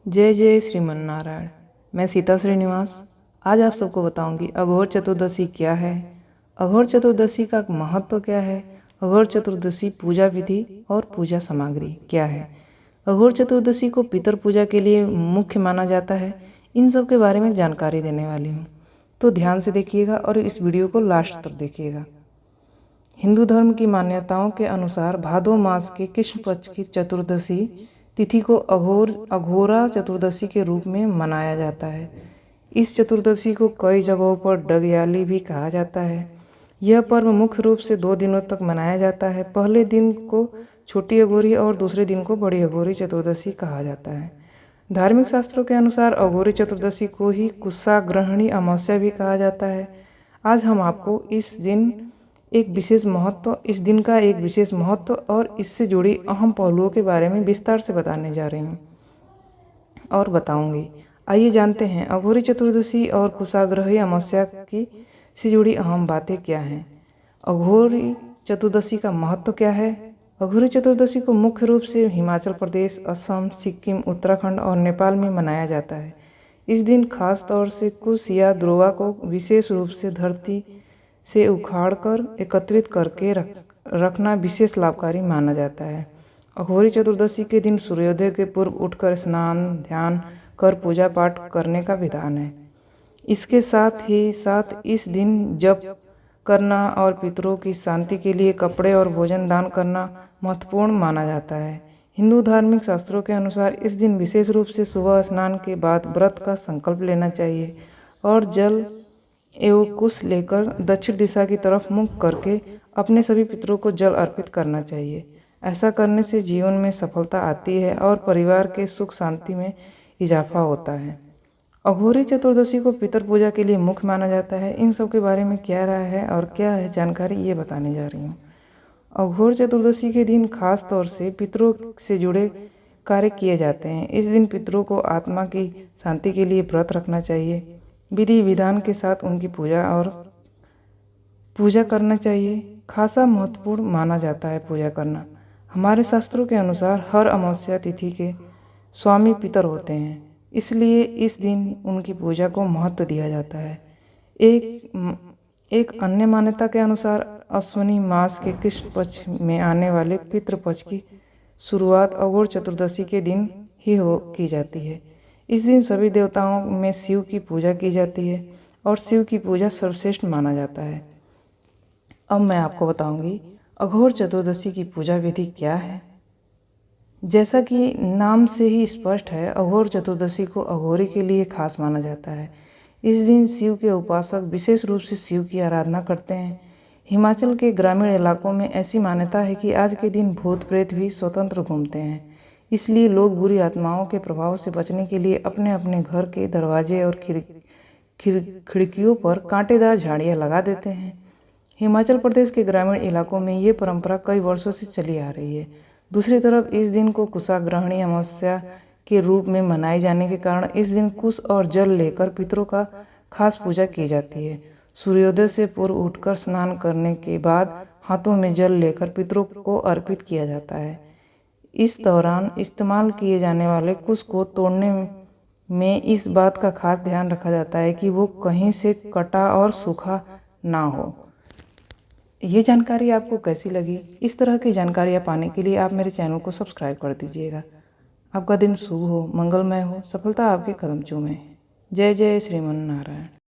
जय जय श्रीमन नारायण। मैं सीता श्रीनिवास आज आप सबको बताऊंगी अघोर चतुर्दशी क्या है, अघोर चतुर्दशी का महत्व क्या है, अघोर चतुर्दशी पूजा विधि और पूजा सामग्री क्या है। अघोर चतुर्दशी को पितर पूजा के लिए मुख्य माना जाता है। इन सब के बारे में जानकारी देने वाली हूँ, तो ध्यान से देखिएगा और इस वीडियो को लास्ट तक देखिएगा। हिंदू धर्म की मान्यताओं के अनुसार भादो मास के कृष्ण पक्ष की चतुर्दशी तिथि को अघोरा चतुर्दशी के रूप में मनाया जाता है। इस चतुर्दशी को कई जगहों पर डगयाली भी कहा जाता है। यह पर्व मुख्य रूप से 2 दिनों तक मनाया जाता है। पहले दिन को छोटी अघोरी और दूसरे दिन को बड़ी अघोरी चतुर्दशी कहा जाता है। धार्मिक शास्त्रों के अनुसार अघोरी चतुर्दशी को ही कुशाग्रहणी अमावस्या भी कहा जाता है। आज हम आपको इस दिन इस दिन का एक विशेष महत्व और इससे जुड़ी अहम पहलुओं के बारे में विस्तार से बताने जा रही हूँ और बताऊंगी। आइए जानते हैं अघोरी चतुर्दशी और कुशाग्रही अमावस्या की से जुड़ी अहम बातें क्या हैं। अघोरी चतुर्दशी का महत्व क्या है। अघोरी चतुर्दशी को मुख्य रूप से हिमाचल प्रदेश, असम, सिक्किम, उत्तराखंड और नेपाल में मनाया जाता है। इस दिन खास तौर से कुश या द्रोवा को विशेष रूप से धरती से उखाड़कर एकत्रित करके रखना विशेष लाभकारी माना जाता है। अघोरी चतुर्दशी के दिन सूर्योदय के पूर्व उठकर स्नान ध्यान कर पूजा पाठ करने का विधान है। इसके साथ इस दिन जप करना और पितरों की शांति के लिए कपड़े और भोजन दान करना महत्वपूर्ण माना जाता है। हिंदू धार्मिक शास्त्रों के अनुसार इस दिन विशेष रूप से सुबह स्नान के बाद व्रत का संकल्प लेना चाहिए और जल एवं कुश लेकर दक्षिण दिशा की तरफ मुख करके अपने सभी पितरों को जल अर्पित करना चाहिए। ऐसा करने से जीवन में सफलता आती है और परिवार के सुख शांति में इजाफा होता है। अघोरी चतुर्दशी को पितर पूजा के लिए मुख्य माना जाता है। इन सब के बारे में क्या राय है और क्या है जानकारी ये बताने जा रही हूँ। अघोर चतुर्दशी के दिन खास तौर से पितरों से जुड़े कार्य किए जाते हैं। इस दिन पितरों को आत्मा की शांति के लिए व्रत रखना चाहिए। विधि विधान के साथ उनकी पूजा करना चाहिए। खासा महत्वपूर्ण माना जाता है पूजा करना। हमारे शास्त्रों के अनुसार हर अमावस्या तिथि के स्वामी पितर होते हैं, इसलिए इस दिन उनकी पूजा को महत्व दिया जाता है। एक अन्य मान्यता के अनुसार अश्विनी मास के कृष्ण पक्ष में आने वाले पितृ पक्ष की शुरुआत अघोर चतुर्दशी के दिन ही की जाती है। इस दिन सभी देवताओं में शिव की पूजा की जाती है और शिव की पूजा सर्वश्रेष्ठ माना जाता है। अब मैं आपको बताऊंगी अघोर चतुर्दशी की पूजा विधि क्या है। जैसा कि नाम से ही स्पष्ट है, अघोर चतुर्दशी को अघोरी के लिए खास माना जाता है। इस दिन शिव के उपासक विशेष रूप से शिव की आराधना करते हैं। हिमाचल के ग्रामीण इलाकों में ऐसी मान्यता है कि आज के दिन भूत प्रेत भी स्वतंत्र घूमते हैं, इसलिए लोग बुरी आत्माओं के प्रभाव से बचने के लिए अपने अपने घर के दरवाजे और खिड़कियों पर कांटेदार झाड़ियाँ लगा देते हैं। हिमाचल प्रदेश के ग्रामीण इलाकों में ये परंपरा कई वर्षों से चली आ रही है। दूसरी तरफ इस दिन को कुशाग्रहणी अमावस्या के रूप में मनाए जाने के कारण इस दिन कुश और जल लेकर पितरों का खास पूजा की जाती है। सूर्योदय से पूर्व उठकर स्नान करने के बाद हाथों में जल लेकर पितरों को अर्पित किया जाता है। इस दौरान इस्तेमाल किए जाने वाले कुश को तोड़ने में इस बात का खास ध्यान रखा जाता है कि वो कहीं से कटा और सूखा ना हो। ये जानकारी आपको कैसी लगी? इस तरह की जानकारियाँ पाने के लिए आप मेरे चैनल को सब्सक्राइब कर दीजिएगा। आपका दिन शुभ हो, मंगलमय हो, सफलता आपके कदम चूमे। जय जय श्रीमन नारायण।